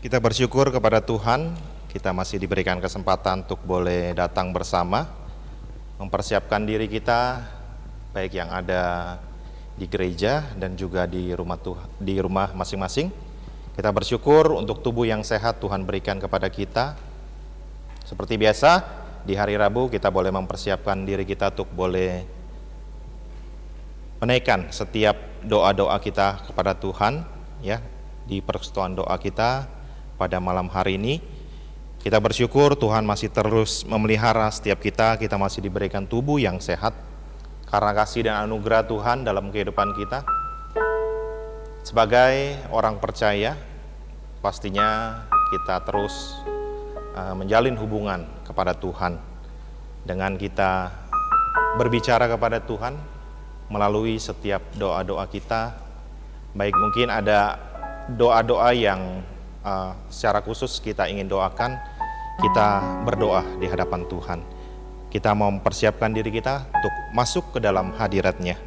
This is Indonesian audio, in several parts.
Kita bersyukur kepada Tuhan, kita masih diberikan kesempatan untuk boleh datang bersama, mempersiapkan diri kita, baik yang ada di gereja dan juga di rumah masing-masing. Kita bersyukur untuk tubuh yang sehat Tuhan berikan kepada kita. Seperti biasa, di hari Rabu kita boleh mempersiapkan diri kita untuk boleh menaikkan setiap doa-doa kita kepada Tuhan, ya, di persekutuan doa kita. Pada malam hari ini kita bersyukur Tuhan masih terus memelihara setiap kita masih diberikan tubuh yang sehat karena kasih dan anugerah Tuhan dalam kehidupan kita. Sebagai orang percaya, pastinya kita terus menjalin hubungan kepada Tuhan dengan kita berbicara kepada Tuhan melalui setiap doa-doa kita. Baik mungkin ada doa-doa yang secara khusus kita ingin doakan, kita berdoa di hadapan Tuhan. Kita mau mempersiapkan diri kita untuk masuk ke dalam hadirat-Nya.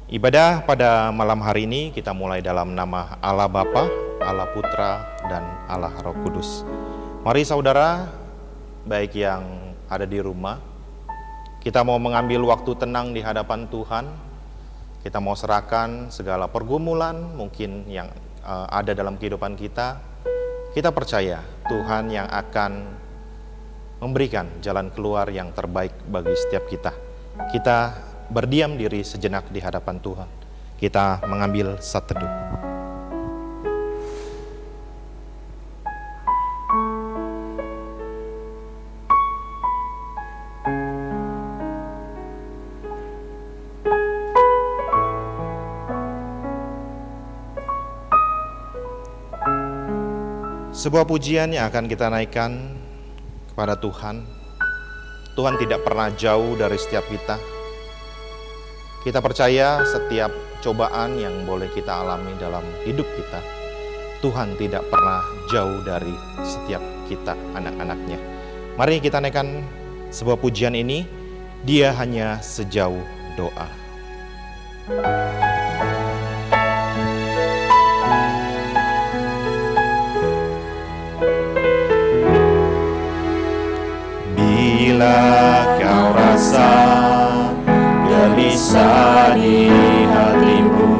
Ibadah pada malam hari ini kita mulai dalam nama Allah Bapa, Allah Putra, dan Allah Roh Kudus. Mari saudara, baik yang ada di rumah, kita mau mengambil waktu tenang di hadapan Tuhan. Kita mau serahkan segala pergumulan mungkin yang ada dalam kehidupan kita. Kita percaya Tuhan yang akan memberikan jalan keluar yang terbaik bagi setiap kita. Kita berdiam diri sejenak di hadapan Tuhan. Kita mengambil saat teduh. Sebuah pujian yang akan kita naikkan kepada Tuhan. Tuhan tidak pernah jauh dari setiap kita. Kita percaya setiap cobaan yang boleh kita alami dalam hidup kita, Tuhan tidak pernah jauh dari setiap kita, anak-anaknya. Mari kita naikkan sebuah pujian ini, Dia hanya sejauh doa. Bila kau rasa gelisah di hatimu,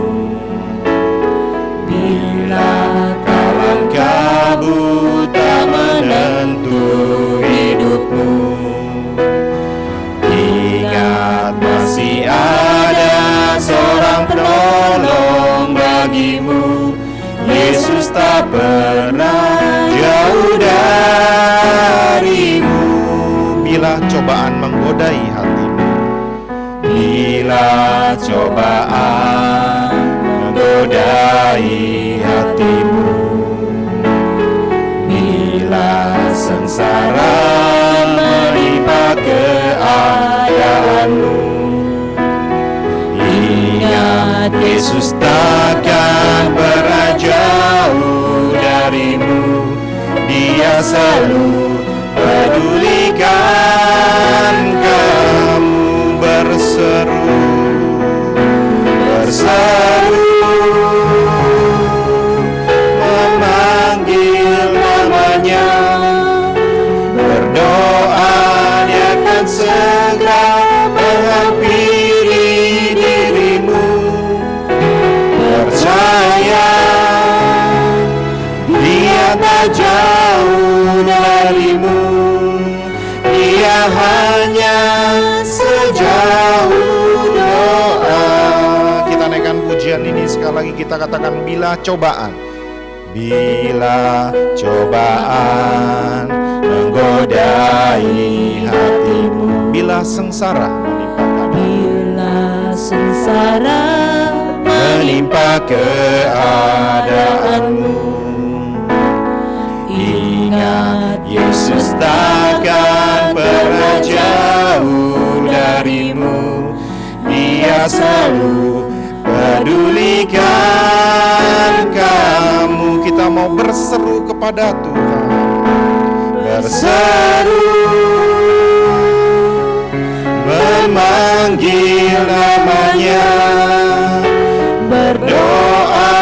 bila dalam kabut tak menentu hidupmu, ingat masih ada seorang penolong bagimu. Yesus tak pernah jauh darimu. Bila cobaan menggodai hatimu, bila cobaan menggodai hatimu, bila sengsara menimpa keadaanmu, ingat Yesus takkan pernah jauh darimu. Dia selalu pedulikan kamu, berseru memanggil namanya, berdoa Dia akan segera menghampiri dirimu. Percaya Dia tak jauh darimu. Dia hanya sejauh doa. Kita naikkan pujian ini sekali lagi, kita katakan bila cobaan menggodai hatimu, bila sengsara menimpa keadaanmu, ingat Yesus takkan pernah jauh darimu. Dia selalu pedulikan kamu. Kita mau berseru kepada Tuhan, berseru memanggil namanya, berdoa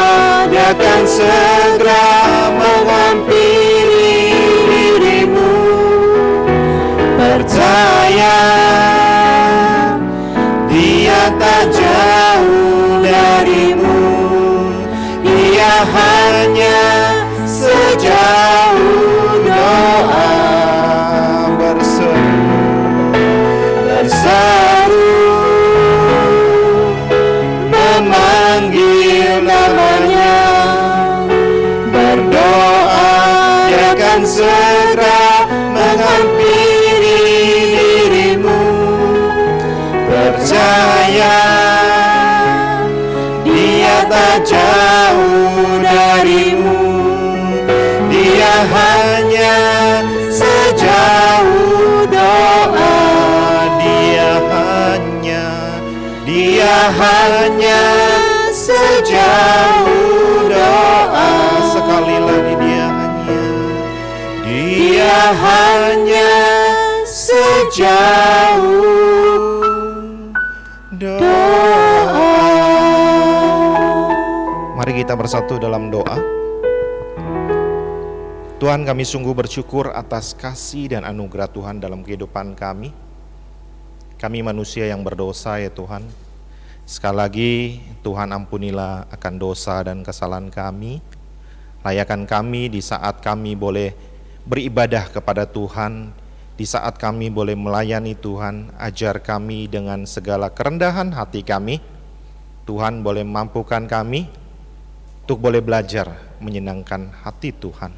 Dia akan akan segera menghampiri dirimu. Percaya, Dia tak jauh darimu. Dia hanya sejauh doa. Berseru memanggil namanya, berdoa, Dia akan segera menghampiri dirimu. Percaya, Dia tak jauh darimu. Dia hanya sejauh doa. Dia hanya sejauh doa. Sekali lagi, Dia hanya sejauh doa. Mari kita bersatu dalam doa. Tuhan, kami sungguh bersyukur atas kasih dan anugerah Tuhan dalam kehidupan kami. Kami manusia yang berdosa ya Tuhan. Sekali lagi Tuhan, ampunilah akan dosa dan kesalahan kami. Layakan kami di saat kami boleh beribadah kepada Tuhan, di saat kami boleh melayani Tuhan. Ajar kami dengan segala kerendahan hati kami. Tuhan boleh mampukan kami untuk boleh belajar menyenangkan hati Tuhan.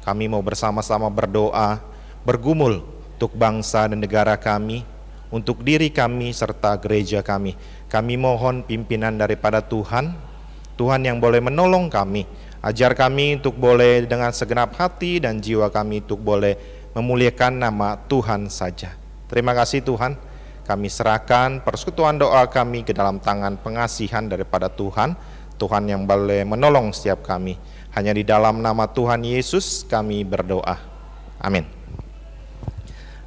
Kami mau bersama-sama berdoa, bergumul untuk bangsa dan negara kami, untuk diri kami serta gereja kami. Kami mohon pimpinan daripada Tuhan, Tuhan yang boleh menolong kami. Ajar kami untuk boleh dengan segenap hati dan jiwa kami untuk boleh memuliakan nama Tuhan saja. Terima kasih Tuhan, kami serahkan persekutuan doa kami ke dalam tangan pengasihan daripada Tuhan. Tuhan yang boleh menolong setiap kami. Hanya di dalam nama Tuhan Yesus kami berdoa. Amin.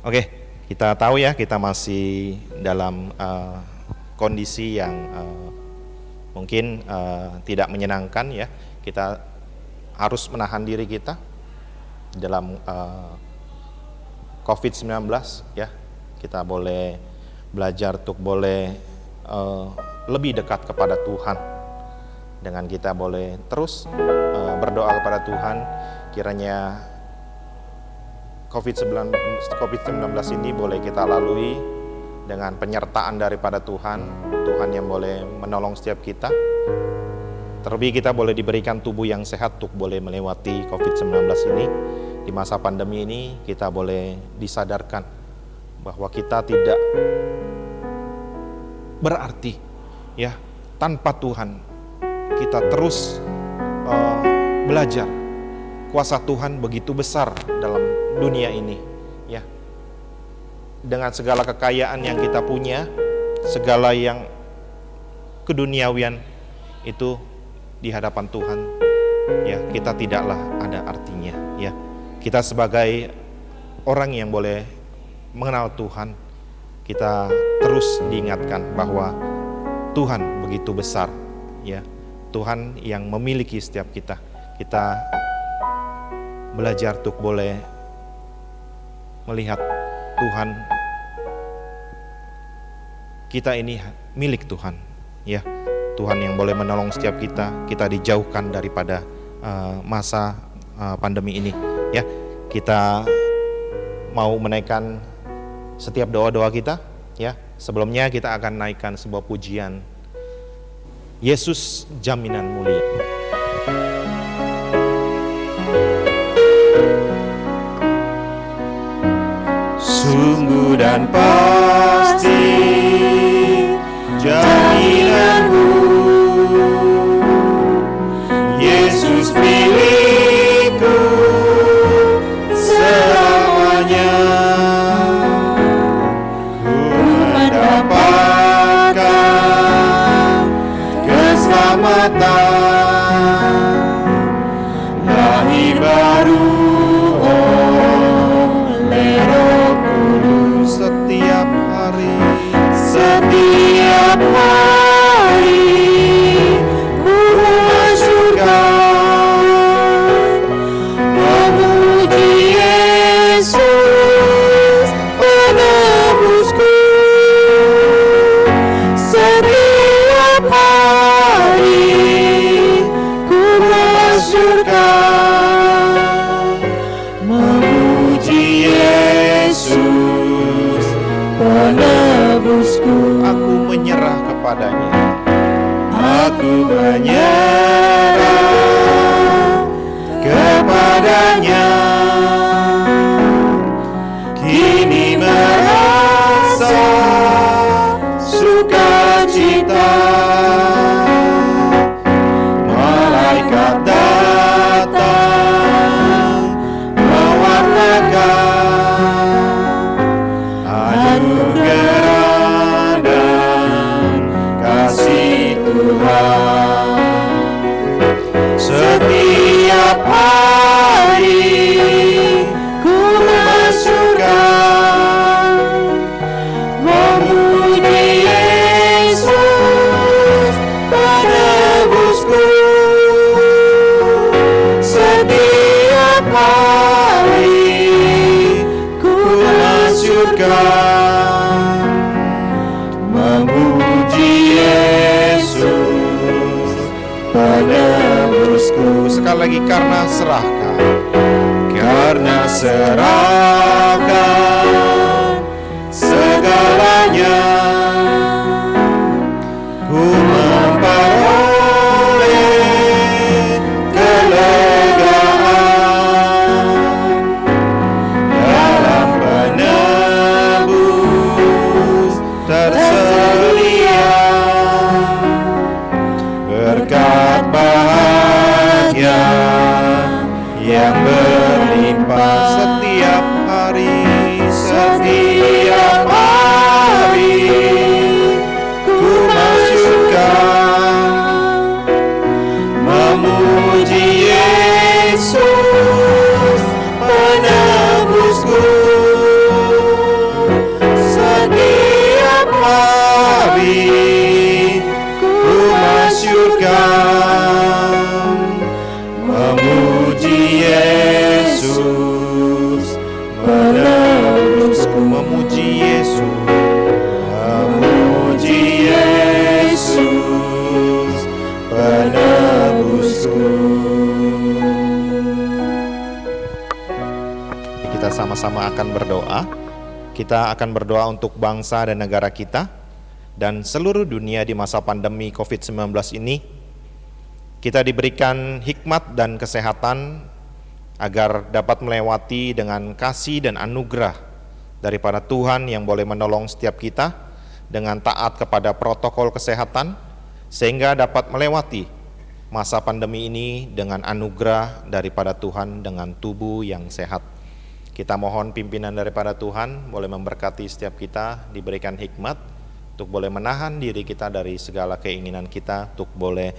Oke, kita tahu ya, kita masih dalam kondisi yang mungkin tidak menyenangkan ya. Kita harus menahan diri kita dalam COVID-19 ya. Kita boleh belajar untuk boleh lebih dekat kepada Tuhan. Dengan kita boleh terus berdoa kepada Tuhan, kiranya COVID-19 ini boleh kita lalui dengan penyertaan daripada Tuhan. Tuhan yang boleh menolong setiap kita. Terlebih kita boleh diberikan tubuh yang sehat untuk boleh melewati COVID-19 ini. Di masa pandemi ini kita boleh disadarkan bahwa kita tidak berarti ya tanpa Tuhan. Kita terus belajar. Kuasa Tuhan begitu besar dalam dunia ini ya. Dengan segala kekayaan yang kita punya, segala yang keduniawian itu di hadapan Tuhan ya, kita tidaklah ada artinya ya. Kita sebagai orang yang boleh mengenal Tuhan, kita terus diingatkan bahwa Tuhan begitu besar ya. Tuhan yang memiliki setiap kita. Kita belajar untuk boleh melihat Tuhan, kita ini milik Tuhan ya. Tuhan yang boleh menolong setiap kita. Kita dijauhkan daripada masa pandemi ini ya. Kita mau menaikkan setiap doa-doa kita ya. Sebelumnya kita akan naikkan sebuah pujian, Yesus jaminan mulia. Sungguh dan pasti jaminanmu, Yesus milikku selamanya. Ku mendapatkan keselamatan, lahir baru oleh Roh Kudus setiap hari. penebusku. Aku menyerah kepadanya. Aku menyerah kepadanya. Kini merasa sukacita. Malaikat datang mewartakan anugerah dan kasih Tuhan. Setiap hari ku masukkan memuji Yesus penebusku. Setiap hari ku masukkan memuji Yesus penebusku. Sekali lagi, karena serahkan. Karena serahkan segalanya, ku memperoleh kelegaan dalam penebus tersedia. Berkat bahagia yang berlimpah setiap hari, setiap hari ku masukkan memuji Yesus penebusku. Setiap hari ku masukkan memuji Yesus penebusku. Memuji Yesus. Memuji Yesus penebusku. Kita sama-sama akan berdoa. Kita akan berdoa untuk bangsa dan negara kita dan seluruh dunia di masa pandemi COVID-19 ini. Kita diberikan hikmat dan kesehatan agar dapat melewati dengan kasih dan anugerah daripada Tuhan yang boleh menolong setiap kita dengan taat kepada protokol kesehatan, sehingga dapat melewati masa pandemi ini dengan anugerah daripada Tuhan dengan tubuh yang sehat. Kita mohon pimpinan daripada Tuhan boleh memberkati setiap kita, diberikan hikmat untuk boleh menahan diri kita dari segala keinginan kita, untuk boleh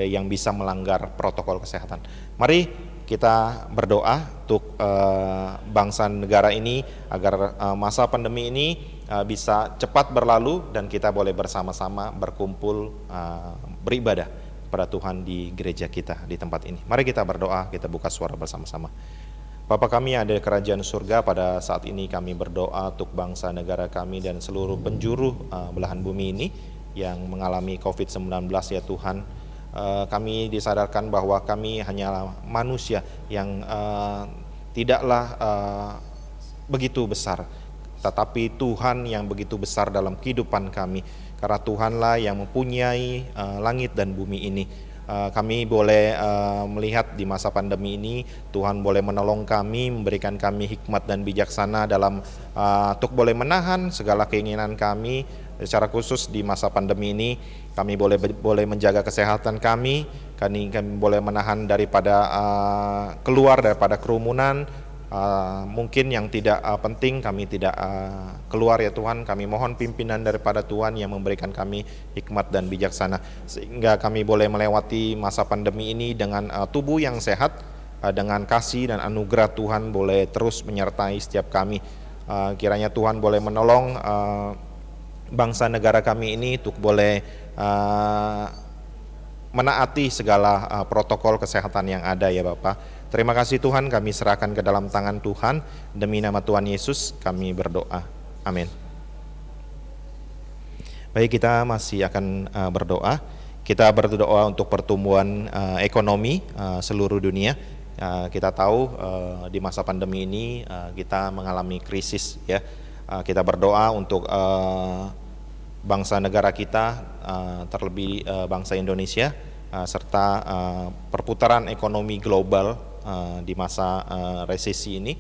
yang bisa melanggar protokol kesehatan. Mari kita berdoa untuk bangsa negara ini agar masa pandemi ini bisa cepat berlalu dan kita boleh bersama-sama berkumpul beribadah kepada Tuhan di gereja kita di tempat ini. Mari kita berdoa, kita buka suara bersama-sama. Bapa kami yang ada di kerajaan surga, pada saat ini kami berdoa untuk bangsa negara kami dan seluruh penjuru belahan bumi ini yang mengalami COVID-19 ya Tuhan. Kami disadarkan bahwa kami hanyalah manusia yang tidaklah begitu besar, tetapi Tuhan yang begitu besar dalam kehidupan kami, karena Tuhanlah yang mempunyai langit dan bumi ini. Kami boleh melihat di masa pandemi ini Tuhan boleh menolong kami, memberikan kami hikmat dan bijaksana dalam untuk boleh menahan segala keinginan kami. Secara khusus di masa pandemi ini kami boleh menjaga kesehatan kami boleh menahan daripada keluar daripada kerumunan. Mungkin yang tidak penting kami tidak keluar ya Tuhan. Kami mohon pimpinan daripada Tuhan yang memberikan kami hikmat dan bijaksana, sehingga kami boleh melewati masa pandemi ini dengan tubuh yang sehat, dengan kasih dan anugerah Tuhan boleh terus menyertai setiap kami. Kiranya Tuhan boleh menolong bangsa negara kami ini untuk boleh menaati segala protokol kesehatan yang ada ya Bapak. Terima kasih Tuhan, kami serahkan ke dalam tangan Tuhan. Demi nama Tuhan Yesus kami berdoa. Amin. Baik, kita masih akan berdoa. Kita berdoa untuk pertumbuhan ekonomi seluruh dunia. Kita tahu di masa pandemi ini kita mengalami krisis ya. Kita berdoa untuk bangsa negara kita, terlebih bangsa Indonesia, serta perputaran ekonomi global di masa resesi ini,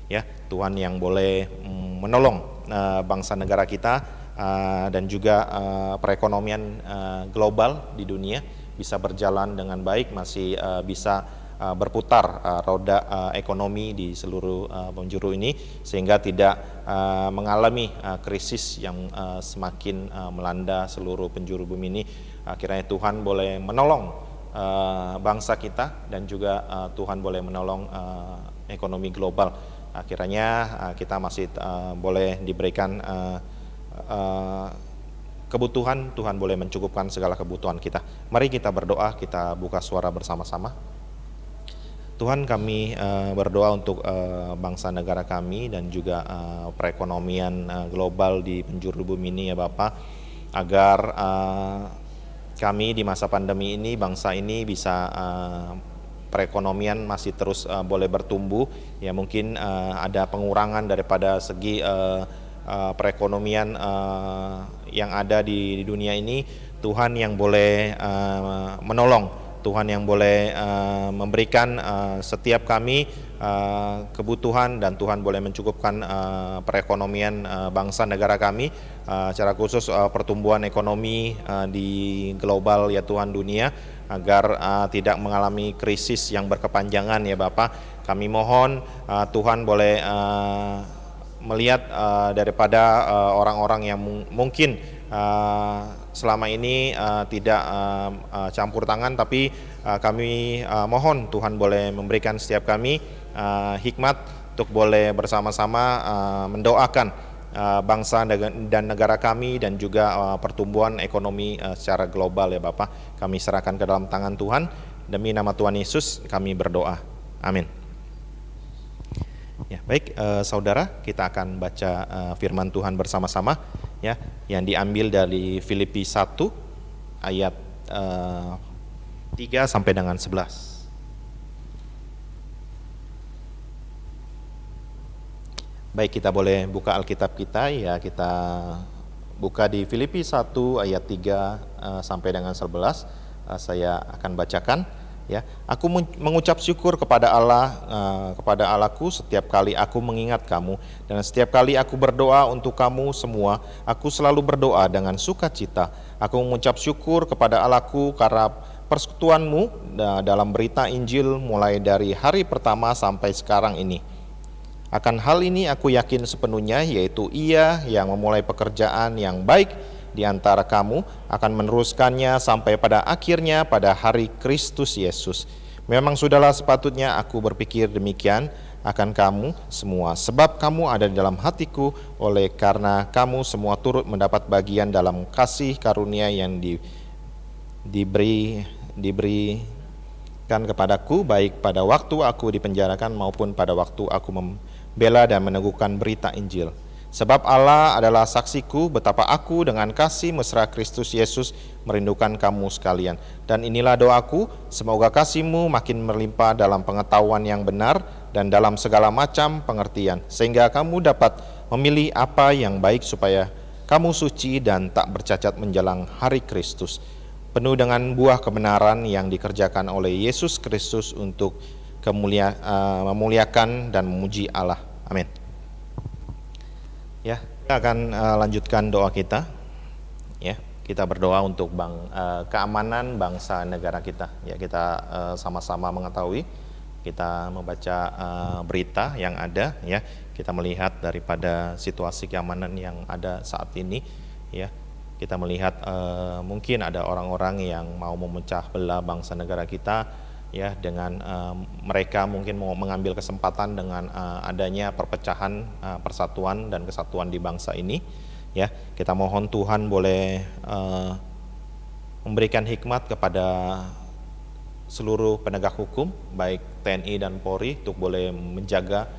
ya. Tuhan yang boleh menolong bangsa negara kita dan juga perekonomian global di dunia bisa berjalan dengan baik, masih bisa berputar roda ekonomi di seluruh penjuru ini, sehingga tidak mengalami krisis yang semakin melanda seluruh penjuru bumi ini. Akhirnya Tuhan boleh menolong bangsa kita, dan juga Tuhan boleh menolong ekonomi global. Akhirnya kita masih boleh diberikan kebutuhan, Tuhan boleh mencukupkan segala kebutuhan kita. Mari kita berdoa, kita buka suara bersama-sama. Tuhan, kami berdoa untuk bangsa negara kami dan juga perekonomian global di penjuru bumi ini, ya Bapa, agar kami di masa pandemi ini, bangsa ini bisa perekonomian masih terus boleh bertumbuh. Ya, mungkin ada pengurangan daripada segi perekonomian yang ada di dunia ini. Tuhan yang boleh menolong, Tuhan yang boleh memberikan setiap kami kebutuhan, dan Tuhan boleh mencukupkan perekonomian bangsa negara kami, secara khusus pertumbuhan ekonomi di global, ya Tuhan, dunia, agar tidak mengalami krisis yang berkepanjangan, ya Bapa. Kami mohon Tuhan boleh melihat daripada orang-orang yang mungkin selama ini tidak campur tangan, tapi kami mohon Tuhan boleh memberikan setiap kami hikmat untuk boleh bersama-sama mendoakan bangsa dan negara kami, dan juga pertumbuhan ekonomi secara global, ya Bapak. Kami serahkan ke dalam tangan Tuhan. Demi nama Tuhan Yesus kami berdoa. Amin. Ya, baik, saudara, kita akan baca firman Tuhan bersama-sama, ya, yang diambil dari Filipi 1 ayat 3 sampai dengan 11. Baik, kita boleh buka Alkitab kita, ya. Kita buka di Filipi 1 ayat 3 sampai dengan 11. Saya akan bacakan, ya. Aku mengucap syukur kepada Allah, kepada Allahku setiap kali aku mengingat kamu, dan setiap kali aku berdoa untuk kamu semua, aku selalu berdoa dengan sukacita. Aku mengucap syukur kepada Allahku karena persekutuanmu dalam berita Injil mulai dari hari pertama sampai sekarang ini. Akan hal ini aku yakin sepenuhnya, yaitu Ia yang memulai pekerjaan yang baik di antara kamu akan meneruskannya sampai pada akhirnya pada hari Kristus Yesus. Memang sudahlah sepatutnya aku berpikir demikian akan kamu semua, sebab kamu ada di dalam hatiku, oleh karena kamu semua turut mendapat bagian dalam kasih karunia yang diberikan kepadaku, baik pada waktu aku dipenjarakan maupun pada waktu aku membela dan meneguhkan berita Injil. Sebab Allah adalah saksiku betapa aku dengan kasih mesra Kristus Yesus merindukan kamu sekalian. Dan inilah doaku, semoga kasihmu makin melimpah dalam pengetahuan yang benar dan dalam segala macam pengertian, sehingga kamu dapat memilih apa yang baik, supaya kamu suci dan tak bercacat menjelang hari Kristus, penuh dengan buah kebenaran yang dikerjakan oleh Yesus Kristus untuk memuliakan dan memuji Allah. Amin. Ya, kita akan lanjutkan doa kita. Ya, kita berdoa untuk keamanan bangsa negara kita. Ya, kita sama-sama mengetahui, kita membaca berita yang ada, ya. Kita melihat daripada situasi keamanan yang ada saat ini, ya. Kita melihat mungkin ada orang-orang yang mau memecah belah bangsa negara kita, ya, dengan mereka mungkin mau mengambil kesempatan dengan adanya perpecahan persatuan dan kesatuan di bangsa ini, ya. Kita mohon Tuhan boleh memberikan hikmat kepada seluruh penegak hukum, baik TNI dan Polri, untuk boleh menjaga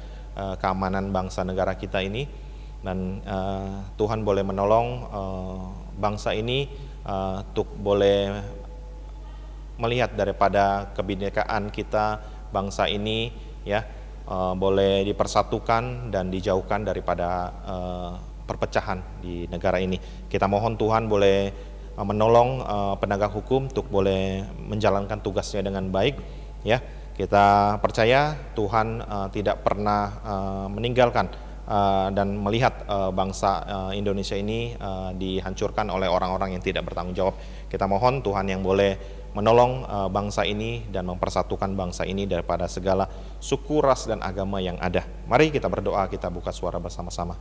keamanan bangsa negara kita ini, dan Tuhan boleh menolong bangsa ini untuk boleh melihat daripada kebinekaan kita, bangsa ini, ya, boleh dipersatukan dan dijauhkan daripada perpecahan di negara ini. Kita mohon Tuhan boleh menolong penegak hukum untuk boleh menjalankan tugasnya dengan baik, ya. Kita percaya Tuhan tidak pernah meninggalkan dan melihat bangsa Indonesia ini dihancurkan oleh orang-orang yang tidak bertanggung jawab. Kita mohon Tuhan yang boleh menolong bangsa ini dan mempersatukan bangsa ini daripada segala suku, ras, dan agama yang ada. Mari kita berdoa, kita buka suara bersama-sama.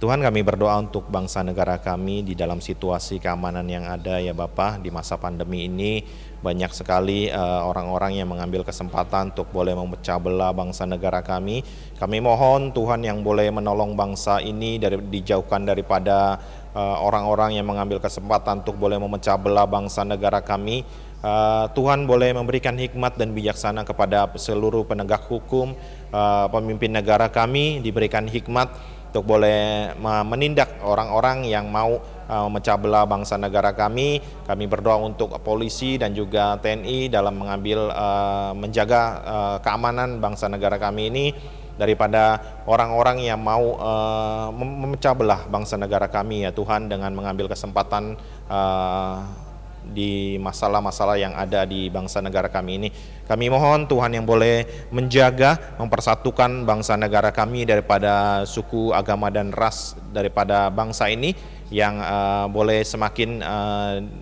Tuhan, kami berdoa untuk bangsa negara kami di dalam situasi keamanan yang ada ya Bapa. Di masa pandemi ini banyak sekali orang-orang yang mengambil kesempatan untuk boleh memecah belah bangsa negara kami. Kami mohon Tuhan yang boleh menolong bangsa ini dijauhkan daripada orang-orang yang mengambil kesempatan untuk boleh memecah belah bangsa negara kami. Tuhan boleh memberikan hikmat dan bijaksana kepada seluruh penegak hukum, pemimpin negara kami diberikan hikmat untuk boleh menindak orang-orang yang mau memecah belah bangsa negara kami. Kami berdoa untuk polisi dan juga TNI dalam menjaga keamanan bangsa negara kami ini daripada orang-orang yang mau memecah belah bangsa negara kami ya Tuhan, dengan mengambil kesempatan di masalah-masalah yang ada di bangsa negara kami ini. Kami mohon Tuhan yang boleh menjaga, mempersatukan bangsa negara kami daripada suku, agama, dan ras daripada bangsa ini yang boleh semakin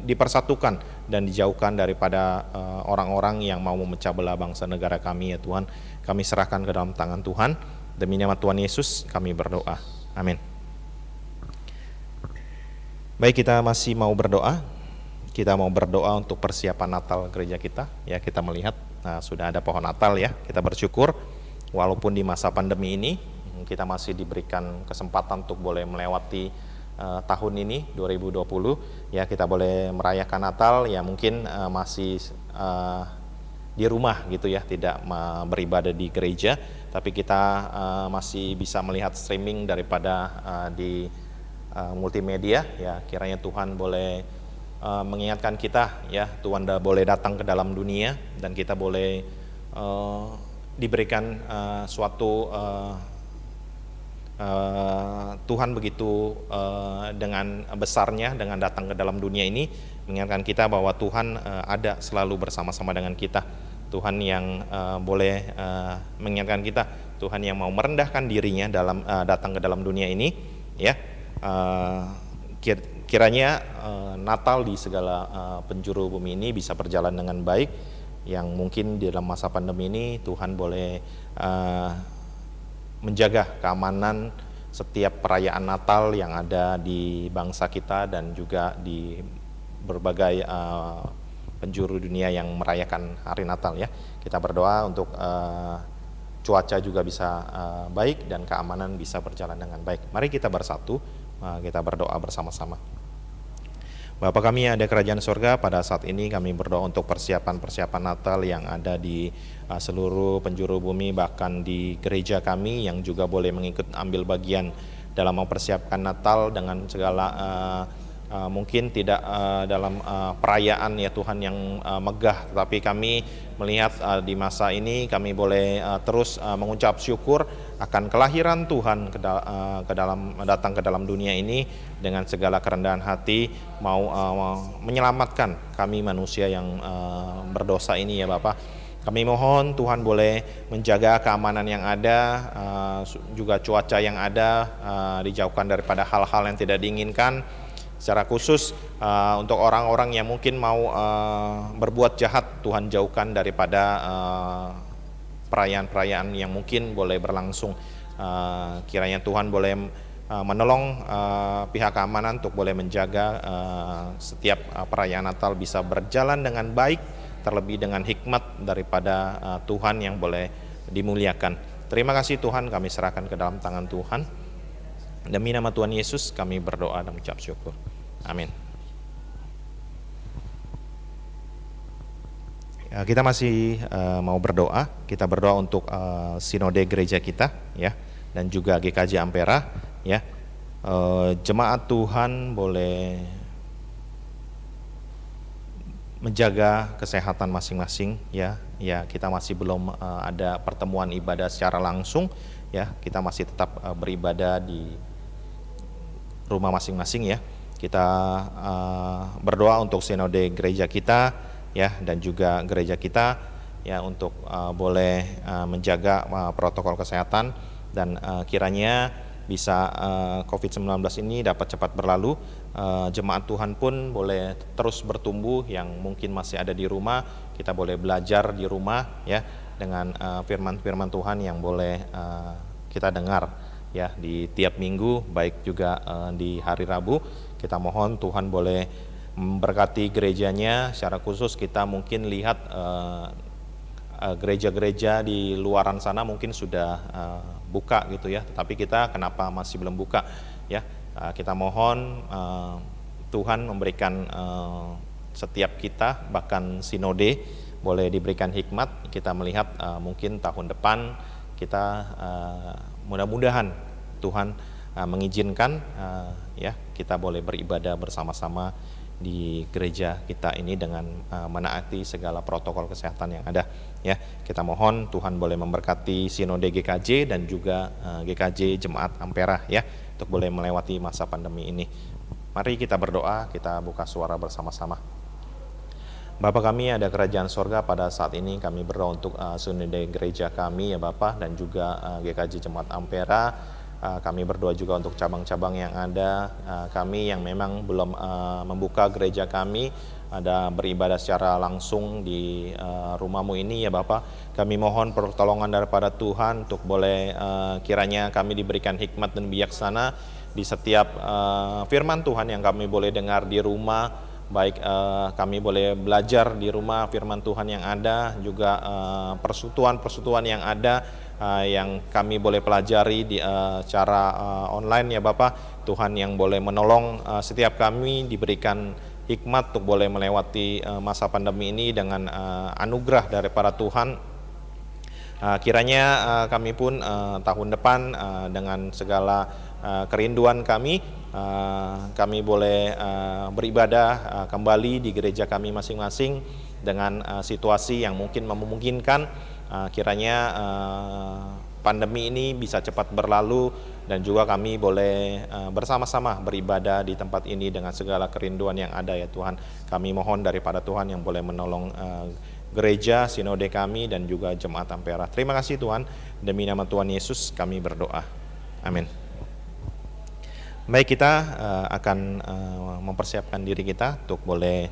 dipersatukan dan dijauhkan daripada orang-orang yang mau memecah belah bangsa negara kami ya Tuhan. Kami serahkan ke dalam tangan Tuhan. Demi nama Tuhan Yesus kami berdoa. Amin. Baik, kita masih mau berdoa. Kita mau berdoa untuk persiapan Natal gereja kita. Ya, kita melihat sudah ada pohon Natal ya. Kita bersyukur walaupun di masa pandemi ini kita masih diberikan kesempatan untuk boleh melewati tahun ini 2020. Ya, kita boleh merayakan Natal ya, mungkin masih di rumah gitu ya, tidak beribadah di gereja, tapi kita masih bisa melihat streaming daripada di multimedia ya. Kiranya Tuhan boleh mengingatkan kita ya, Tuhan boleh datang ke dalam dunia dan kita boleh diberikan suatu Tuhan begitu dengan besarnya dengan datang ke dalam dunia ini, mengingatkan kita bahwa Tuhan ada selalu bersama-sama dengan kita. Tuhan yang boleh mengingatkan kita, Tuhan yang mau merendahkan dirinya dalam datang ke dalam dunia ini ya. Kiranya Natal di segala penjuru bumi ini bisa berjalan dengan baik. Yang mungkin di dalam masa pandemi ini Tuhan boleh menjaga keamanan setiap perayaan Natal yang ada di bangsa kita dan juga di berbagai penjuru dunia yang merayakan hari Natal ya. Kita berdoa untuk cuaca juga bisa baik dan keamanan bisa berjalan dengan baik. Mari kita bersatu, kita berdoa bersama-sama. Bapa kami yang ada kerajaan surga, pada saat ini kami berdoa untuk persiapan-persiapan Natal yang ada di seluruh penjuru bumi, bahkan di gereja kami yang juga boleh ambil bagian dalam mempersiapkan Natal dengan segala mungkin tidak dalam perayaan ya Tuhan yang megah, tetapi kami melihat di masa ini kami boleh terus mengucap syukur akan kelahiran Tuhan datang ke dalam dunia ini dengan segala kerendahan hati, mau menyelamatkan kami manusia yang berdosa ini ya Bapa. Kami mohon Tuhan boleh menjaga keamanan yang ada, juga cuaca yang ada, dijauhkan daripada hal-hal yang tidak diinginkan. Secara khusus untuk orang-orang yang mungkin mau berbuat jahat, Tuhan jauhkan daripada perayaan-perayaan yang mungkin boleh berlangsung. Kiranya Tuhan boleh menolong pihak keamanan untuk boleh menjaga setiap perayaan Natal bisa berjalan dengan baik, terlebih dengan hikmat daripada Tuhan yang boleh dimuliakan. Terima kasih Tuhan, kami serahkan ke dalam tangan Tuhan. Demi nama Tuhan Yesus kami berdoa dan mengucap syukur. Amin. Kita masih mau berdoa. Kita berdoa untuk sinode gereja kita ya, dan juga GKJ Ampera ya. Jemaat Tuhan boleh menjaga kesehatan masing-masing ya. Ya, kita masih belum ada pertemuan ibadah secara langsung ya kita masih tetap beribadah di rumah masing-masing ya. Kita berdoa untuk sinode gereja kita ya, dan juga gereja kita ya, untuk boleh menjaga protokol kesehatan, dan kiranya bisa COVID-19 ini dapat cepat berlalu. Jemaat Tuhan pun boleh terus bertumbuh, yang mungkin masih ada di rumah, kita boleh belajar di rumah ya, dengan firman-firman Tuhan yang boleh kita dengar ya di tiap minggu, baik juga di hari Rabu. Kita mohon Tuhan boleh memberkati gerejanya. Secara khusus kita mungkin lihat gereja-gereja di luaran sana mungkin sudah buka gitu ya, tetapi kita kenapa masih belum buka ya. Kita mohon Tuhan memberikan setiap kita, bahkan sinode, boleh diberikan hikmat. Kita melihat mungkin tahun depan kita mudah-mudahan Tuhan mengizinkan ya kita boleh beribadah bersama-sama di gereja kita ini dengan menaati segala protokol kesehatan yang ada ya. Kita mohon Tuhan boleh memberkati sinode GKJ dan juga GKJ Jemaat Ampera ya, untuk boleh melewati masa pandemi ini. Mari kita berdoa, kita buka suara bersama-sama. Bapa kami ada kerajaan sorga, pada saat ini kami berdoa untuk sinode gereja kami ya Bapa, dan juga GKJ Jemaat Ampera. Kami berdoa juga untuk cabang-cabang yang ada, kami yang memang belum membuka gereja kami, ada beribadah secara langsung di rumah-Mu ini ya Bapa. Kami mohon pertolongan daripada Tuhan untuk boleh kiranya kami diberikan hikmat dan bijaksana di setiap firman Tuhan yang kami boleh dengar di rumah, baik kami boleh belajar di rumah firman Tuhan yang ada, juga persekutuan-persekutuan yang ada yang kami boleh pelajari di cara online ya Bapak. Tuhan yang boleh menolong setiap kami diberikan hikmat untuk boleh melewati masa pandemi ini dengan anugerah daripada Tuhan. Kiranya kami pun tahun depan dengan segala kerinduan kami boleh beribadah kembali di gereja kami masing-masing dengan situasi yang mungkin memungkinkan. Kiranya pandemi ini bisa cepat berlalu, dan juga kami boleh bersama-sama beribadah di tempat ini dengan segala kerinduan yang ada ya Tuhan. Kami mohon daripada Tuhan yang boleh menolong gereja, sinode kami, dan juga Jemaat Ampera. Terima kasih Tuhan, demi nama Tuhan Yesus kami berdoa. Amin. Baik, kita akan mempersiapkan diri kita untuk boleh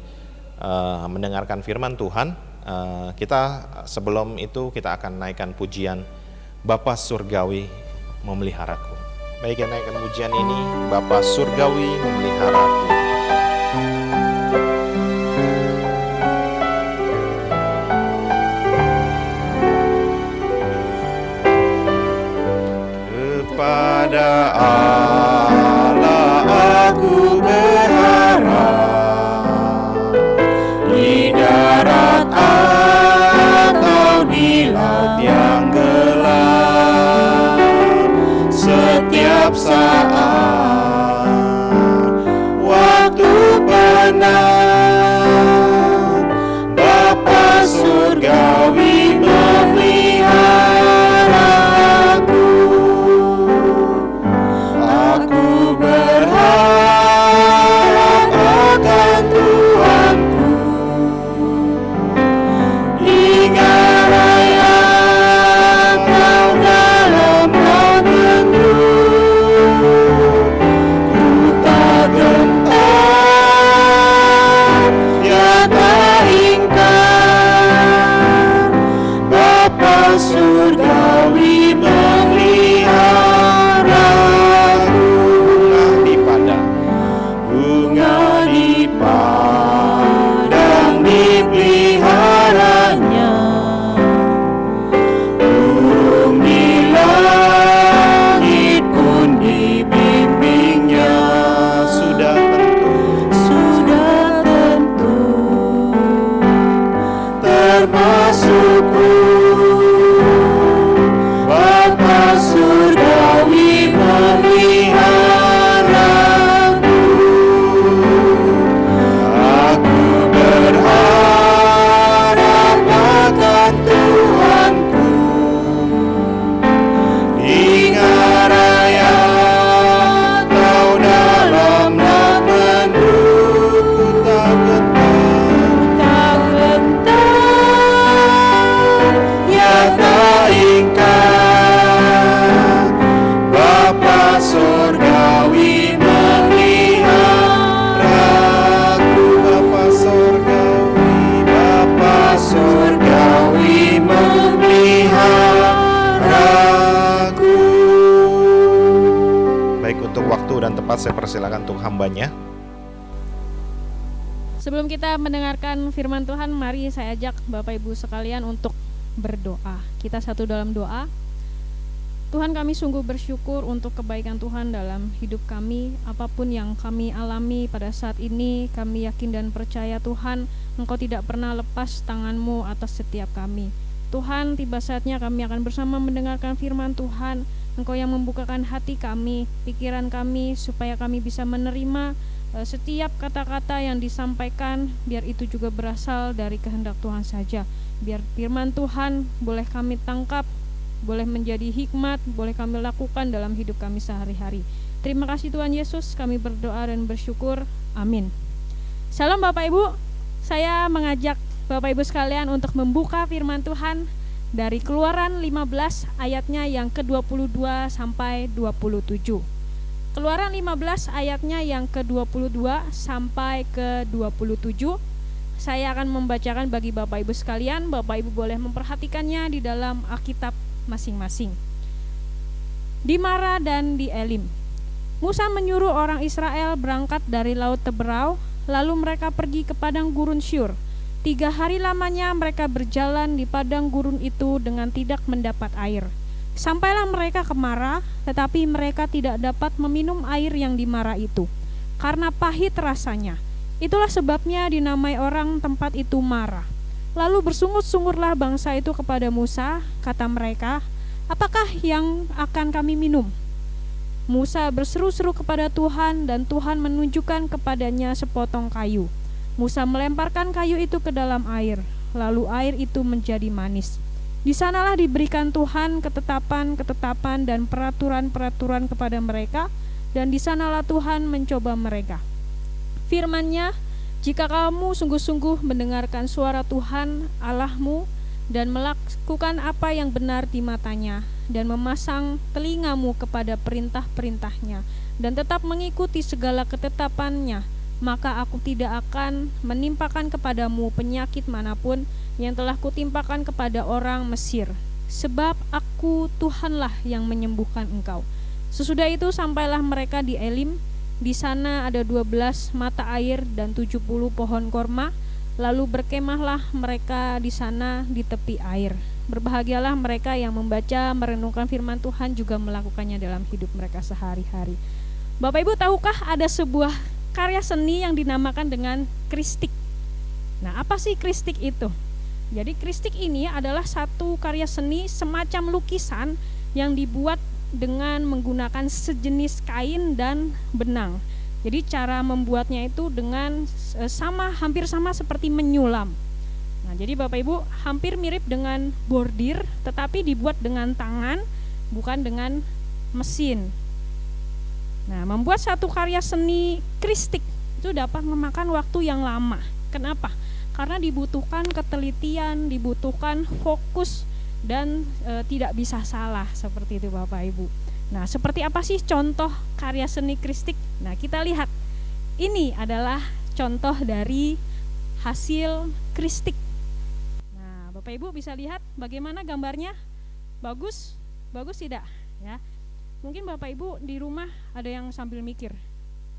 mendengarkan firman Tuhan. Kita sebelum itu kita akan naikkan pujian Bapa Surgawi Memeliharaku. Baik, kita naikkan pujian ini, Bapa Surgawi Memeliharaku. Kepada Allah aku berharap, di darat atau di laut yang gelap, setiap saat waktu penat, Bapa Surgawi memeliharaku. Aku berharap akan Tuhanku, hingga raya Kau dalam renung. surgawi memeliharaku. Bapa surgawi, Bapa surgawi memeliharaku. Baik, untuk waktu dan tempat saya persilakan untuk hambanya. Sebelum kita mendengarkan firman Tuhan, mari saya ajak Bapak Ibu sekalian untuk berdoa. Kita satu dalam doa. Tuhan, kami sungguh bersyukur untuk kebaikan Tuhan dalam hidup kami. Apapun yang kami alami pada saat ini, kami yakin dan percaya Tuhan, Engkau tidak pernah lepas tangan-Mu atas setiap kami. Tuhan, tiba saatnya kami akan bersama mendengarkan firman Tuhan. Engkau yang membukakan hati kami, pikiran kami, supaya kami bisa menerima setiap kata-kata yang disampaikan, biar itu juga berasal dari kehendak Tuhan saja. Biar firman Tuhan boleh kami tangkap, boleh menjadi hikmat, boleh kami lakukan dalam hidup kami sehari-hari. Terima kasih Tuhan Yesus, kami berdoa dan bersyukur. Amin. Shalom Bapak Ibu, saya mengajak Bapak Ibu sekalian untuk membuka firman Tuhan dari Keluaran 15 ayatnya yang ke-22 sampai 27. Keluaran 15 ayatnya yang ke-22 sampai ke-27. Saya akan membacakan bagi Bapak Ibu sekalian. Bapak Ibu boleh memperhatikannya di dalam Alkitab masing-masing. Di Mara dan di Elim, Musa menyuruh orang Israel berangkat dari Laut Teberau, lalu mereka pergi ke padang gurun Syur. 3 hari lamanya mereka berjalan di padang gurun itu dengan tidak mendapat air. Sampailah mereka ke Mara, tetapi mereka tidak dapat meminum air yang di Mara itu, karena pahit rasanya. Itulah sebabnya dinamai orang tempat itu Mara. Lalu bersungut-sungurlah bangsa itu kepada Musa, kata mereka, apakah yang akan kami minum? Musa berseru-seru kepada Tuhan, dan Tuhan menunjukkan kepadanya sepotong kayu. Musa melemparkan kayu itu ke dalam air, lalu air itu menjadi manis. Di sanalah diberikan Tuhan ketetapan-ketetapan dan peraturan-peraturan kepada mereka, dan di sanalah Tuhan mencoba mereka. Firman-Nya, jika kamu sungguh-sungguh mendengarkan suara Tuhan Allahmu dan melakukan apa yang benar di matanya, dan memasang telingamu kepada perintah-perintahnya, dan tetap mengikuti segala ketetapan-Nya, maka aku tidak akan menimpakan kepadamu penyakit manapun yang telah kutimpakan kepada orang Mesir, sebab aku Tuhanlah yang menyembuhkan engkau. Sesudah itu sampailah mereka di Elim. Di sana ada 12 mata air dan 70 pohon korma. Lalu berkemahlah mereka di sana di tepi air. Berbahagialah mereka yang membaca, merenungkan firman Tuhan, juga melakukannya dalam hidup mereka sehari-hari. Bapak Ibu, tahukah ada sebuah karya seni yang dinamakan dengan kristik? Nah, apa sih kristik itu? Jadi kristik ini adalah satu karya seni semacam lukisan yang dibuat dengan menggunakan sejenis kain dan benang. Jadi cara membuatnya itu dengan hampir sama seperti menyulam. Nah, jadi Bapak Ibu, hampir mirip dengan bordir, tetapi dibuat dengan tangan, bukan dengan mesin. Nah, membuat satu karya seni kristik itu dapat memakan waktu yang lama. Kenapa? Karena dibutuhkan ketelitian, dibutuhkan fokus, dan tidak bisa salah, seperti itu Bapak Ibu. Nah, seperti apa sih contoh karya seni kristik? Nah, kita lihat. Ini adalah contoh dari hasil kristik. Nah, Bapak Ibu bisa lihat bagaimana gambarnya? Bagus? Bagus tidak? Ya. Mungkin Bapak Ibu di rumah ada yang sambil mikir,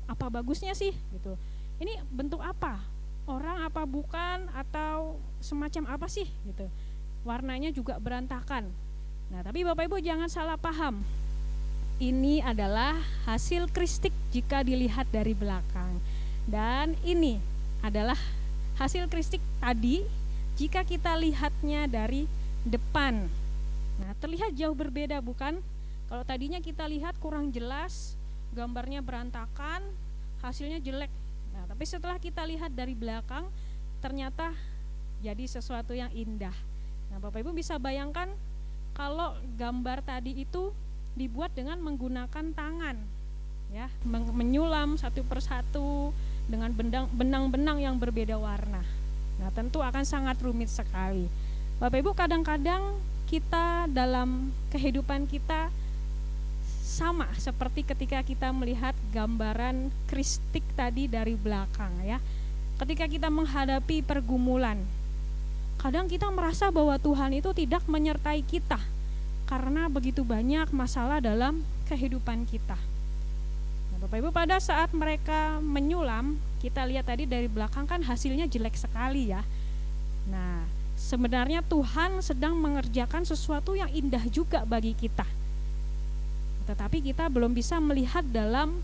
apa bagusnya sih? Gitu. Ini bentuk apa? Orang apa bukan, atau semacam apa sih gitu. Warnanya juga berantakan. Nah, tapi Bapak Ibu jangan salah paham. Ini adalah hasil kristik jika dilihat dari belakang. Dan ini adalah hasil kristik tadi jika kita lihatnya dari depan. Nah, terlihat jauh berbeda, bukan? Kalau tadinya kita lihat kurang jelas, gambarnya berantakan, hasilnya jelek. Nah, tapi setelah kita lihat dari belakang, ternyata jadi sesuatu yang indah. Nah, Bapak Ibu bisa bayangkan kalau gambar tadi itu dibuat dengan menggunakan tangan, ya, menyulam satu persatu dengan benang-benang yang berbeda warna. Nah, tentu akan sangat rumit sekali. Bapak Ibu, kadang-kadang kita dalam kehidupan kita sama seperti ketika kita melihat gambaran kristik tadi dari belakang ya. Ketika kita menghadapi pergumulan, kadang kita merasa bahwa Tuhan itu tidak menyertai kita karena begitu banyak masalah dalam kehidupan kita. Nah, Bapak Ibu, pada saat mereka menyulam, kita lihat tadi dari belakang kan hasilnya jelek sekali ya. Nah, sebenarnya Tuhan sedang mengerjakan sesuatu yang indah juga bagi kita. Tetapi kita belum bisa melihat dalam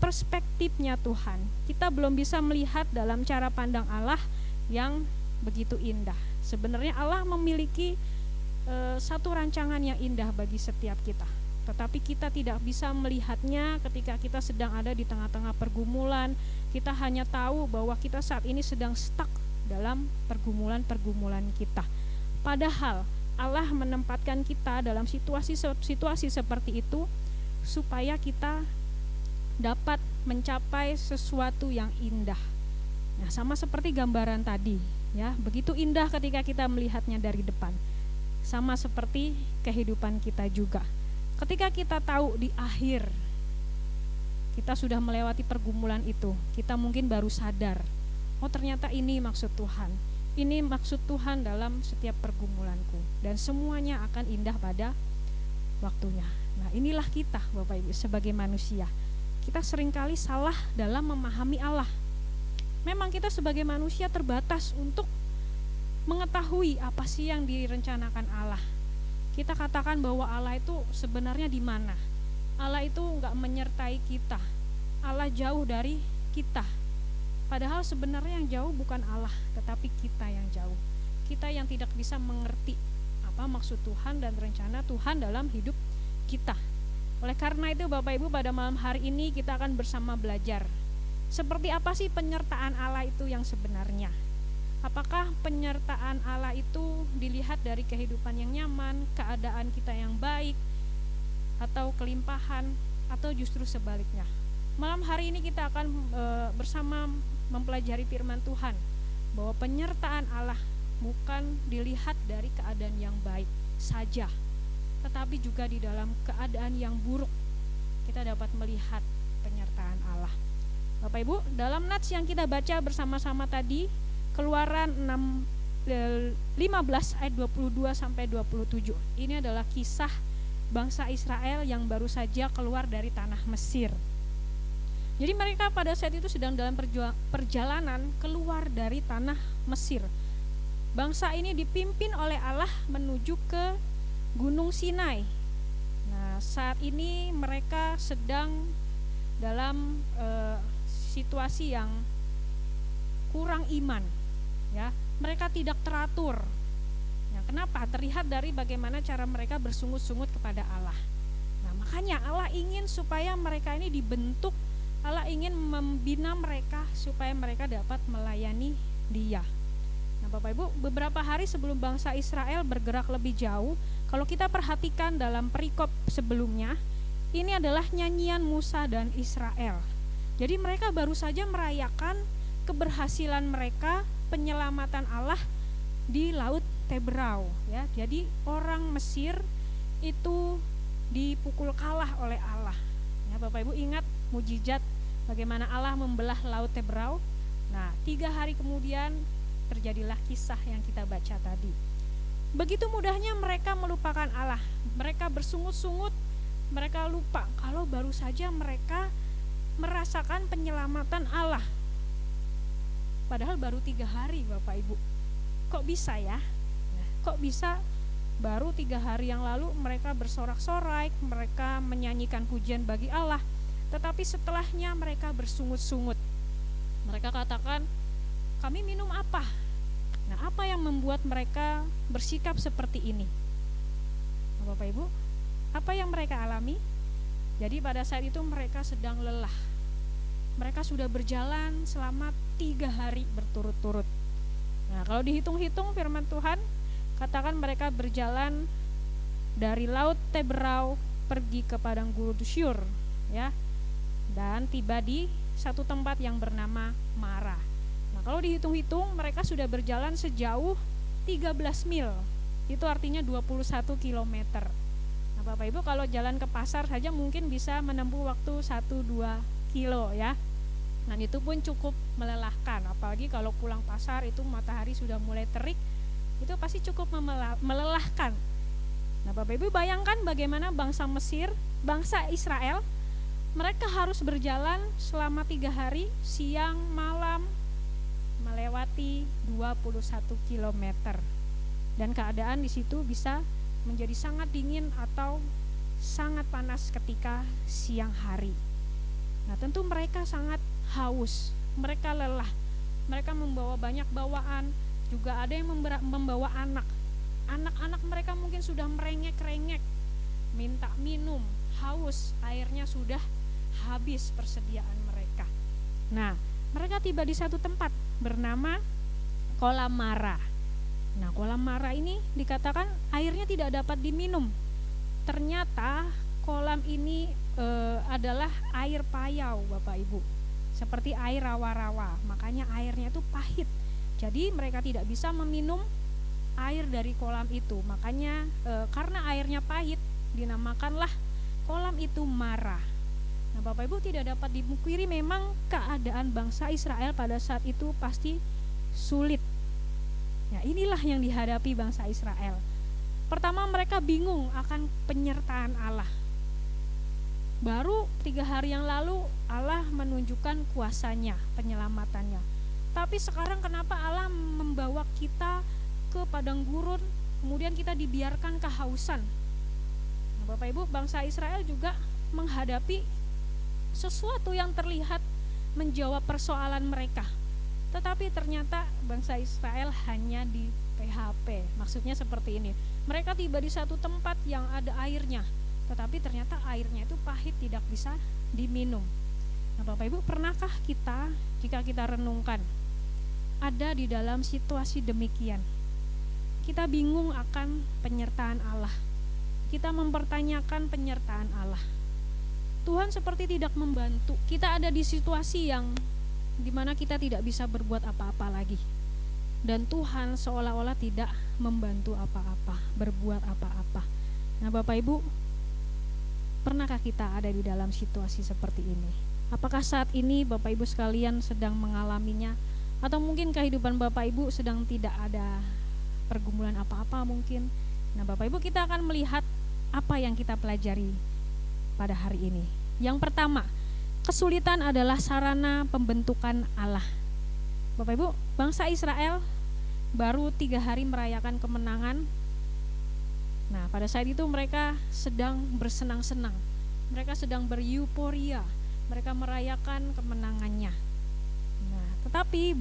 perspektifnya Tuhan. Kita belum bisa melihat dalam cara pandang Allah yang begitu indah. Sebenarnya Allah memiliki satu rancangan yang indah bagi setiap kita. Tetapi kita tidak bisa melihatnya ketika kita sedang ada di tengah-tengah pergumulan. Kita hanya tahu bahwa kita saat ini sedang stuck dalam pergumulan-pergumulan kita. Padahal Allah menempatkan kita dalam situasi seperti itu supaya kita dapat mencapai sesuatu yang indah. Nah, sama seperti gambaran tadi, ya, begitu indah ketika kita melihatnya dari depan. Sama seperti kehidupan kita juga. Ketika kita tahu di akhir kita sudah melewati pergumulan itu, kita mungkin baru sadar, oh ternyata ini maksud Tuhan. Ini maksud Tuhan dalam setiap pergumulanku, dan semuanya akan indah pada waktunya. Nah, inilah kita Bapak Ibu sebagai manusia. Kita seringkali salah dalam memahami Allah. Memang kita sebagai manusia terbatas untuk mengetahui apa sih yang direncanakan Allah. Kita katakan bahwa Allah itu sebenarnya di mana. Allah itu enggak menyertai kita. Allah jauh dari kita. Padahal sebenarnya yang jauh bukan Allah, tetapi kita yang jauh. Kita yang tidak bisa mengerti apa maksud Tuhan dan rencana Tuhan dalam hidup kita. Oleh karena itu Bapak Ibu, pada malam hari ini kita akan bersama belajar seperti apa sih penyertaan Allah itu yang sebenarnya. Apakah penyertaan Allah itu dilihat dari kehidupan yang nyaman, keadaan kita yang baik, atau kelimpahan, atau justru sebaliknya. Malam hari ini kita akan bersama mempelajari firman Tuhan bahwa penyertaan Allah bukan dilihat dari keadaan yang baik saja, tetapi juga di dalam keadaan yang buruk kita dapat melihat penyertaan Allah. Bapak Ibu, dalam nats yang kita baca bersama-sama tadi, Keluaran 15 ayat 22 sampai 27. Ini adalah kisah bangsa Israel yang baru saja keluar dari tanah Mesir. Jadi mereka pada saat itu sedang dalam perjalanan keluar dari tanah Mesir. Bangsa ini dipimpin oleh Allah menuju ke Gunung Sinai. Nah, saat ini mereka sedang dalam situasi yang kurang iman, ya. Mereka tidak teratur. Nah, kenapa? Terlihat dari bagaimana cara mereka bersungut-sungut kepada Allah. Nah, makanya Allah ingin supaya mereka ini dibentuk. Allah ingin membina mereka supaya mereka dapat melayani Dia. Nah, Bapak Ibu, beberapa hari sebelum bangsa Israel bergerak lebih jauh, kalau kita perhatikan dalam perikop sebelumnya, ini adalah nyanyian Musa dan Israel. Jadi mereka baru saja merayakan keberhasilan mereka penyelamatan Allah di Laut Tebrau, ya. Jadi orang Mesir itu dipukul kalah oleh Allah. Ya, Bapak Ibu ingat mujizat bagaimana Allah membelah Laut Tebrau. Nah, 3 hari kemudian terjadilah kisah yang kita baca tadi. Begitu mudahnya mereka melupakan Allah. Mereka bersungut-sungut, mereka lupa kalau baru saja mereka merasakan penyelamatan Allah. Padahal baru 3 hari Bapak Ibu. Kok bisa ya? Nah, kok bisa baru 3 hari yang lalu mereka bersorak-sorai, mereka menyanyikan pujian bagi Allah, tetapi setelahnya mereka bersungut-sungut. Mereka katakan, kami minum apa? Nah, apa yang membuat mereka bersikap seperti ini? Nah, Bapak Ibu, apa yang mereka alami? Jadi pada saat itu mereka sedang lelah. Mereka sudah berjalan selama 3 hari berturut-turut. Nah, kalau dihitung-hitung firman Tuhan katakan mereka berjalan dari Laut Tebrau pergi ke padang gurun Syur, ya, dan tiba di satu tempat yang bernama Mara. Nah, kalau dihitung-hitung mereka sudah berjalan sejauh 13 mil. Itu artinya 21 kilometer. Nah, Nah, Bapak Ibu kalau jalan ke pasar saja mungkin bisa menempuh waktu 1-2 kilo ya. Dan itu pun cukup melelahkan, apalagi kalau pulang pasar itu matahari sudah mulai terik, itu pasti cukup melelahkan. Nah, Bapak Ibu bayangkan bagaimana bangsa Mesir, bangsa Israel, mereka harus berjalan selama 3 hari, siang, malam, melewati 21 km. Dan keadaan di situ bisa menjadi sangat dingin atau sangat panas ketika siang hari. Nah, tentu mereka sangat haus, mereka lelah, mereka membawa banyak bawaan, juga ada yang membawa anak-anak mereka mungkin sudah merengek-rengek, minta minum, haus, airnya sudah habis persediaan mereka. Nah, mereka tiba di satu tempat bernama Kolam Mara. Nah, Kolam Mara ini dikatakan airnya tidak dapat diminum. Ternyata kolam ini adalah air payau, Bapak Ibu, seperti air rawa-rawa, makanya airnya itu pahit. Jadi mereka tidak bisa meminum air dari kolam itu, makanya karena airnya pahit dinamakanlah kolam itu Mara. Nah, Bapak Ibu, tidak dapat dipungkiri memang keadaan bangsa Israel pada saat itu pasti sulit. Ya, inilah yang dihadapi bangsa Israel. Pertama, mereka bingung akan penyertaan Allah. Baru 3 hari yang lalu Allah menunjukkan kuasanya, penyelamatannya. Tapi sekarang kenapa Allah membawa kita ke padang gurun, kemudian kita dibiarkan kehausan? Nah, Bapak Ibu, bangsa Israel juga menghadapi sesuatu yang terlihat menjawab persoalan mereka. Tetapi ternyata bangsa Israel hanya di PHP. Maksudnya seperti ini. Mereka tiba di satu tempat yang ada airnya, tetapi ternyata airnya itu pahit, tidak bisa diminum. Nah, Bapak Ibu, pernahkah kita, jika kita renungkan, ada di dalam situasi demikian? Kita bingung akan penyertaan Allah. Kita mempertanyakan penyertaan Allah. Tuhan seperti tidak membantu. Kita ada di situasi yang dimana kita tidak bisa berbuat apa-apa lagi. Dan Tuhan seolah-olah tidak membantu apa-apa, berbuat apa-apa. Nah, Bapak Ibu, pernahkah kita ada di dalam situasi seperti ini? Apakah saat ini Bapak Ibu sekalian sedang mengalaminya? Atau mungkin kehidupan Bapak Ibu sedang tidak ada pergumulan apa-apa mungkin? Nah, Bapak Ibu, kita akan melihat apa yang kita pelajari pada hari ini. Yang pertama, kesulitan adalah sarana pembentukan Allah. Bapak Ibu, bangsa Israel baru 3 hari merayakan kemenangan. Nah, pada saat itu mereka sedang bersenang-senang, mereka sedang beryuforia, mereka merayakan kemenangannya. Nah, tetapi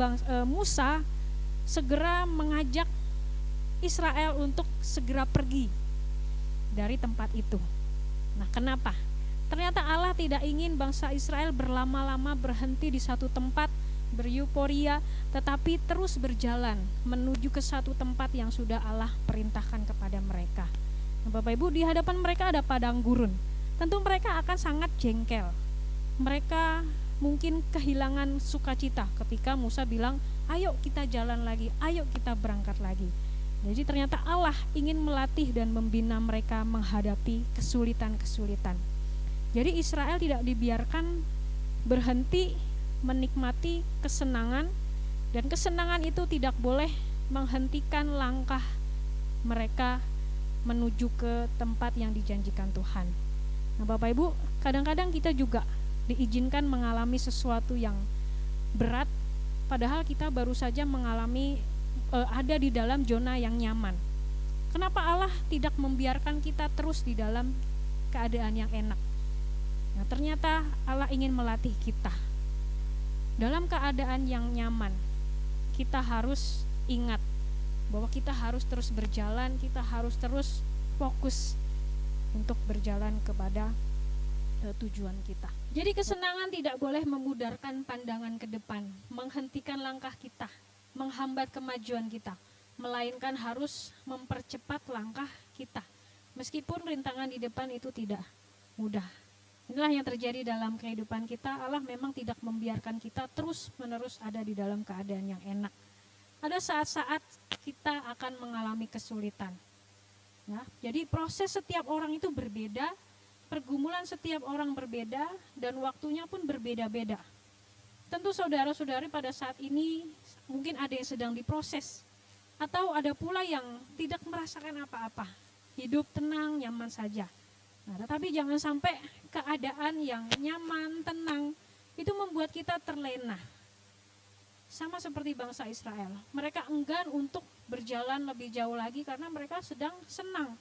Musa segera mengajak Israel untuk segera pergi dari tempat itu. Nah, kenapa? Ternyata Allah tidak ingin bangsa Israel berlama-lama berhenti di satu tempat beryuforia, tetapi terus berjalan menuju ke satu tempat yang sudah Allah perintahkan kepada mereka. Nah, Bapak Ibu, di hadapan mereka ada padang gurun. Tentu mereka akan sangat jengkel. Mereka mungkin kehilangan sukacita ketika Musa bilang, ayo kita jalan lagi, ayo kita berangkat lagi. Jadi ternyata Allah ingin melatih dan membina mereka menghadapi kesulitan-kesulitan. Jadi Israel tidak dibiarkan berhenti menikmati kesenangan, dan kesenangan itu tidak boleh menghentikan langkah mereka menuju ke tempat yang dijanjikan Tuhan. Nah, Bapak Ibu, kadang-kadang kita juga diizinkan mengalami sesuatu yang berat, padahal kita baru saja mengalami ada di dalam zona yang nyaman. Kenapa Allah tidak membiarkan kita terus di dalam keadaan yang enak? Nah, ternyata Allah ingin melatih kita. Dalam keadaan yang nyaman, kita harus ingat bahwa kita harus terus berjalan, kita harus terus fokus untuk berjalan kepada tujuan kita. Jadi kesenangan tidak boleh memudarkan pandangan ke depan, menghentikan langkah kita, menghambat kemajuan kita, melainkan harus mempercepat langkah kita. Meskipun rintangan di depan itu tidak mudah. Inilah yang terjadi dalam kehidupan kita. Allah memang tidak membiarkan kita terus-menerus ada di dalam keadaan yang enak. Ada saat-saat kita akan mengalami kesulitan. Ya, jadi proses setiap orang itu berbeda, pergumulan setiap orang berbeda, dan waktunya pun berbeda-beda. Tentu saudara-saudari pada saat ini mungkin ada yang sedang diproses, atau ada pula yang tidak merasakan apa-apa, hidup tenang, nyaman saja. Nah, tetapi jangan sampai keadaan yang nyaman, tenang, itu membuat kita terlena. Sama seperti bangsa Israel, mereka enggan untuk berjalan lebih jauh lagi karena mereka sedang senang.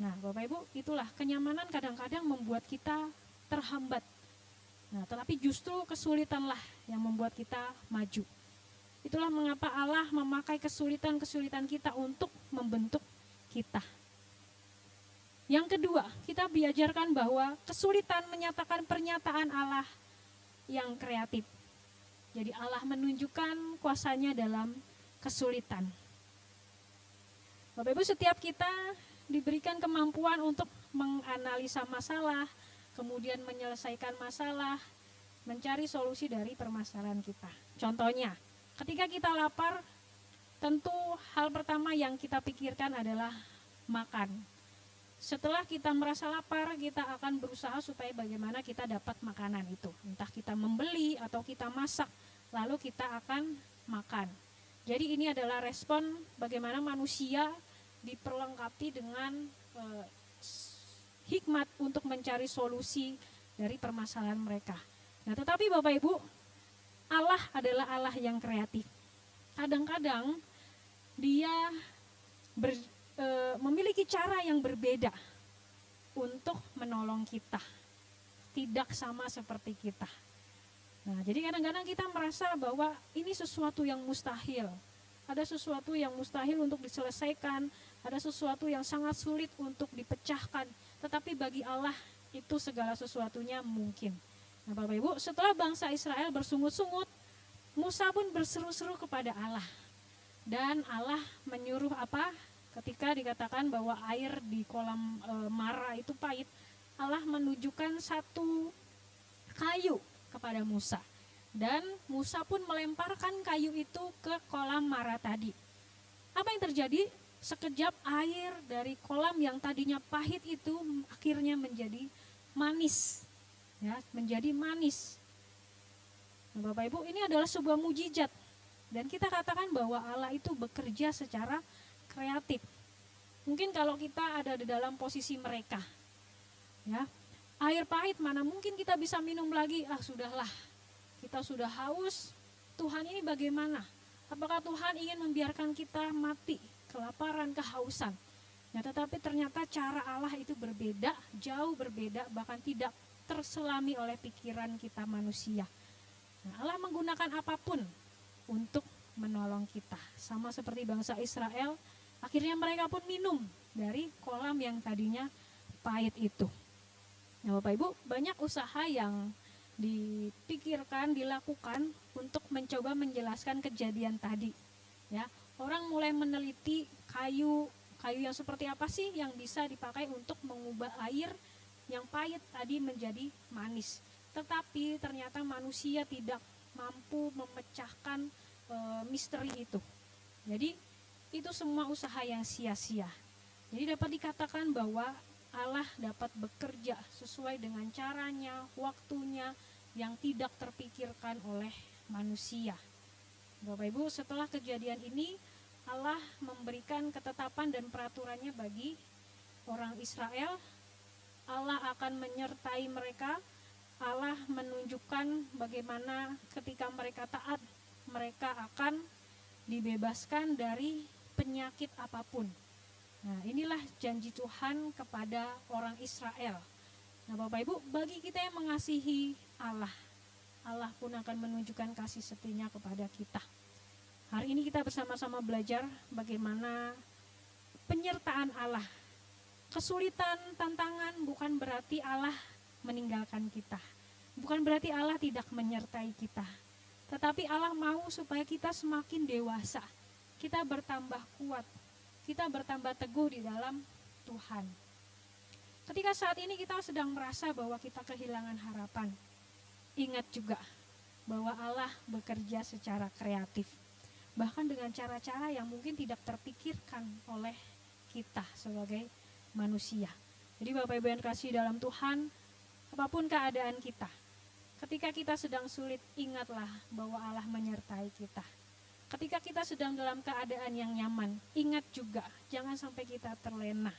Nah, Bapak Ibu, itulah kenyamanan kadang-kadang membuat kita terhambat. Nah, tetapi justru kesulitanlah yang membuat kita maju. Itulah mengapa Allah memakai kesulitan-kesulitan kita untuk membentuk kita. Yang kedua, kita diajarkan bahwa kesulitan menyatakan pernyataan Allah yang kreatif. Jadi Allah menunjukkan kuasanya dalam kesulitan. Bapak Ibu, setiap kita diberikan kemampuan untuk menganalisa masalah, kemudian menyelesaikan masalah, mencari solusi dari permasalahan kita. Contohnya, ketika kita lapar, tentu hal pertama yang kita pikirkan adalah makan. Setelah kita merasa lapar, kita akan berusaha supaya bagaimana kita dapat makanan itu. Entah kita membeli atau kita masak, lalu kita akan makan. Jadi ini adalah respon bagaimana manusia diperlengkapi dengan hikmat untuk mencari solusi dari permasalahan mereka. Nah, tetapi Bapak Ibu, Allah adalah Allah yang kreatif. Kadang-kadang Dia memiliki cara yang berbeda untuk menolong kita, tidak sama seperti kita. Nah, jadi kadang-kadang kita merasa bahwa ini sesuatu yang mustahil, ada sesuatu yang mustahil untuk diselesaikan, ada sesuatu yang sangat sulit untuk dipecahkan, tetapi bagi Allah itu segala sesuatunya mungkin. Nah, Bapak Ibu, setelah bangsa Israel bersungut-sungut, Musa pun berseru-seru kepada Allah, dan Allah menyuruh apa? Ketika dikatakan bahwa air di kolam Mara itu pahit, Allah menunjukkan satu kayu kepada Musa. Dan Musa pun melemparkan kayu itu ke kolam Mara tadi. Apa yang terjadi? Sekejap air dari kolam yang tadinya pahit itu akhirnya menjadi manis. Ya, menjadi manis. Nah, Bapak Ibu, ini adalah sebuah mujizat. Dan kita katakan bahwa Allah itu bekerja secara kreatif. Mungkin kalau kita ada di dalam posisi mereka, ya, air pahit mana mungkin kita bisa minum lagi, sudahlah, kita sudah haus, Tuhan ini bagaimana? Apakah Tuhan ingin membiarkan kita mati, kelaparan, kehausan? Nah, tetapi ternyata cara Allah itu berbeda, jauh berbeda, bahkan tidak terselami oleh pikiran kita manusia. Nah, Allah menggunakan apapun untuk menolong kita. Sama seperti bangsa Israel, akhirnya mereka pun minum dari kolam yang tadinya pahit itu. Nah, Bapak Ibu, banyak usaha yang dipikirkan, dilakukan untuk mencoba menjelaskan kejadian tadi. Ya, orang mulai meneliti kayu yang seperti apa sih yang bisa dipakai untuk mengubah air yang pahit tadi menjadi manis. Tetapi ternyata manusia tidak mampu memecahkan misteri itu. Jadi itu semua usaha yang sia-sia. Jadi dapat dikatakan bahwa Allah dapat bekerja sesuai dengan caranya, waktunya yang tidak terpikirkan oleh manusia. Bapak Ibu, setelah kejadian ini Allah memberikan ketetapan dan peraturannya bagi orang Israel. Allah akan menyertai mereka. Allah menunjukkan bagaimana ketika mereka taat, mereka akan dibebaskan dari penyakit apapun. Nah, inilah janji Tuhan kepada orang Israel. Nah, Bapak Ibu, bagi kita yang mengasihi Allah, Allah pun akan menunjukkan kasih setianya kepada kita. Hari ini kita bersama-sama belajar bagaimana penyertaan Allah. Kesulitan, tantangan bukan berarti Allah meninggalkan kita. Bukan berarti Allah tidak menyertai kita. Tetapi Allah mau supaya kita semakin dewasa. Kita bertambah kuat. Kita bertambah teguh di dalam Tuhan. Ketika saat ini kita sedang merasa bahwa kita kehilangan harapan, ingat juga bahwa Allah bekerja secara kreatif. Bahkan dengan cara-cara yang mungkin tidak terpikirkan oleh kita sebagai manusia. Jadi Bapak Ibu yang kasih dalam Tuhan, apapun keadaan kita, ketika kita sedang sulit, ingatlah bahwa Allah menyertai kita. Ketika kita sedang dalam keadaan yang nyaman, ingat juga jangan sampai kita terlena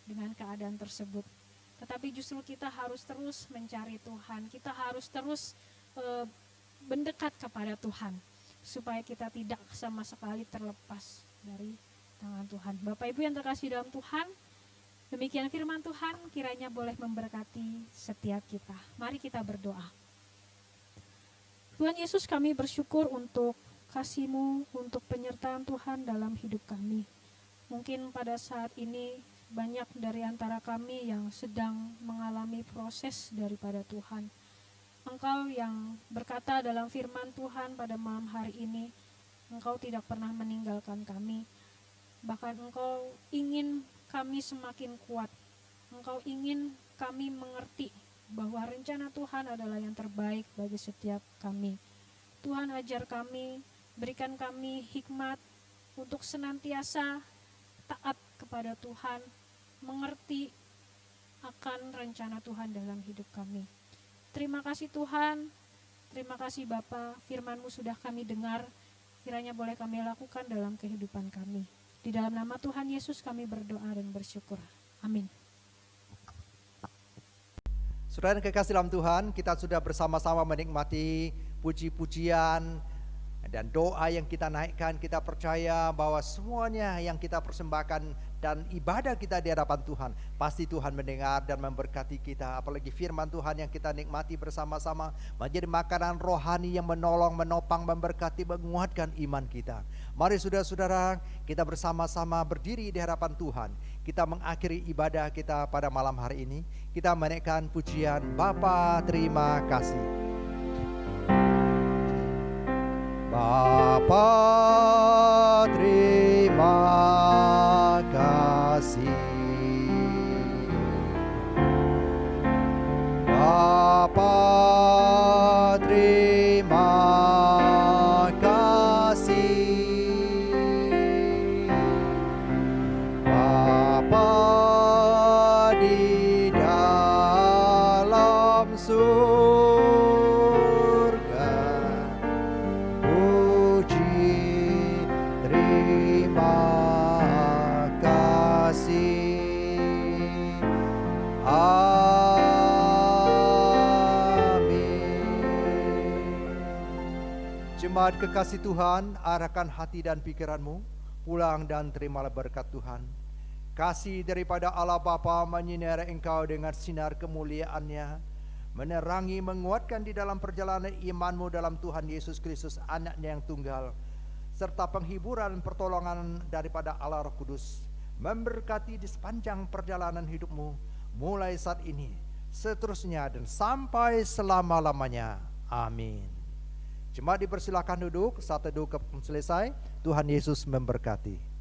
dengan keadaan tersebut. Tetapi justru kita harus terus mencari Tuhan, kita harus terus mendekat kepada Tuhan, supaya kita tidak sama sekali terlepas dari tangan Tuhan. Bapak Ibu yang terkasih dalam Tuhan, demikian firman Tuhan kiranya boleh memberkati setiap kita. Mari kita berdoa. Tuhan Yesus, kami bersyukur untuk kasih-Mu, untuk penyertaan Tuhan dalam hidup kami. Mungkin pada saat ini banyak dari antara kami yang sedang mengalami proses daripada Tuhan. Engkau yang berkata dalam firman Tuhan pada malam hari ini, Engkau tidak pernah meninggalkan kami. Bahkan Engkau ingin kami semakin kuat. Engkau ingin kami mengerti bahwa rencana Tuhan adalah yang terbaik bagi setiap kami. Tuhan, ajar kami, berikan kami hikmat untuk senantiasa taat kepada Tuhan, mengerti akan rencana Tuhan dalam hidup kami. Terima kasih Tuhan, terima kasih Bapa, firman-Mu sudah kami dengar, kiranya boleh kami lakukan dalam kehidupan kami. Di dalam nama Tuhan Yesus kami berdoa dan bersyukur. Amin. Saudara yang kekasih dalam Tuhan, kita sudah bersama-sama menikmati puji-pujian dan doa yang kita naikkan. Kita percaya bahwa semuanya yang kita persembahkan dan ibadah kita di hadapan Tuhan, pasti Tuhan mendengar dan memberkati kita. Apalagi firman Tuhan yang kita nikmati bersama-sama menjadi makanan rohani yang menolong, menopang, memberkati, menguatkan iman kita. Mari saudara-saudara, kita bersama-sama berdiri di hadapan Tuhan. Kita mengakhiri ibadah kita pada malam hari ini. Kita menaikkan pujian Bapa terima kasih. Bapa terima kasih. Bapa terima kasih. Bapa di dalam surga, puji terima kasih. Amin. Jemaat kekasih Tuhan, arahkan hati dan pikiranmu, pulang dan terimalah berkat Tuhan. Kasih daripada Allah Bapa menyinari engkau dengan sinar kemuliaan-Nya, menerangi, menguatkan di dalam perjalanan imanmu dalam Tuhan Yesus Kristus, Anak-Nya yang tunggal, serta penghiburan pertolongan daripada Allah Roh Kudus, memberkati di sepanjang perjalanan hidupmu, mulai saat ini, seterusnya, dan sampai selama-lamanya. Amin. Jemaat dipersilakan duduk, saat teduh selesai. Tuhan Yesus memberkati.